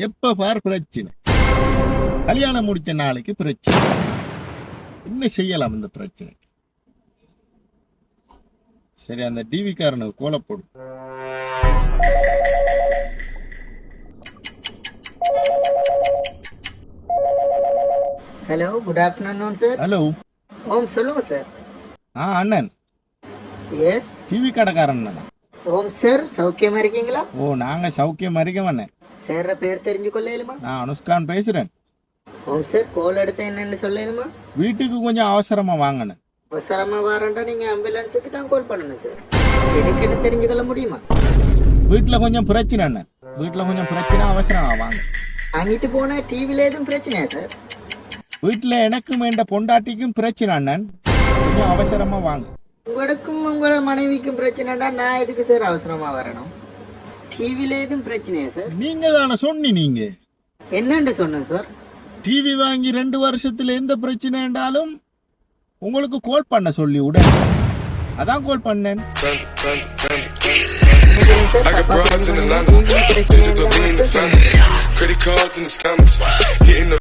எப்ப பார் பிரச்சனை. கல்யாணம் முடிச்ச நாளைக்கு பிரச்சனை. என்ன செய்யலாம் இந்த பிரச்சனை? சரி, அந்த டிவி காரனுக்கு கோல போடு. Hello, good afternoon sir. Hello. ஓம், சொல்லுங்க சார். அண்ணன் எஸ், டிவி கடைக்காரன். ஓம் சார், சௌக்கியமா இருக்கீங்களா? ஓ, நாங்க சௌக்கியமா இருக்கோம் அண்ணன். சார் பேர் தெரிஞ்சு கொள்ளையிலுமா? நான் அனுஷ்கான் பேசுறேன். ஓம் சார், கோல் எடுத்த என்னன்னு சொல்லையிலுமா? வீட்டுக்கு கொஞ்சம் அவசரமா வாங்கினேன். அவசரமா வரேன்டா நீங்க ஆம்புலன்ஸுக்கு தான் கால் பண்ணணும் சார். எதுக்குன்னு தெரிஞ்சுக்கொள்ள முடியுமா? வீட்டுல கொஞ்சம் பிரச்சனை அண்ணன். வீட்டுல கொஞ்சம் பிரச்சனை, அவசரமா வாங்க. வாங்கிட்டு போன டிவில எதுவும் பிரச்சனையா சார்? வீட்டுல எனக்கும் என்ற பொண்டாட்டிக்கும் பிரச்சனை அண்ணன். கொஞ்சம் அவசரமா வாங்க. உங்களுக்கும் உங்களோட மனைவிக்கும் பிரச்சனைடா, நான் எதுக்கு சார் அவசரமா வரணும்? டிவில எதுவும் பிரச்சனையா சார்? நீங்க தானே சொன்னீங்க. என்னன்னு சொன்னேன் சார்? டிவி வாங்கி 2 வருஷத்துல எந்த பிரச்சனை என்றாலும் உங்களுக்கு கால் பண்ண சொல்லி உடனே அதான் கால் பண்ணேன். I got broads in Atlanta, just to lean the family. Credit cards in the scammers, hitting the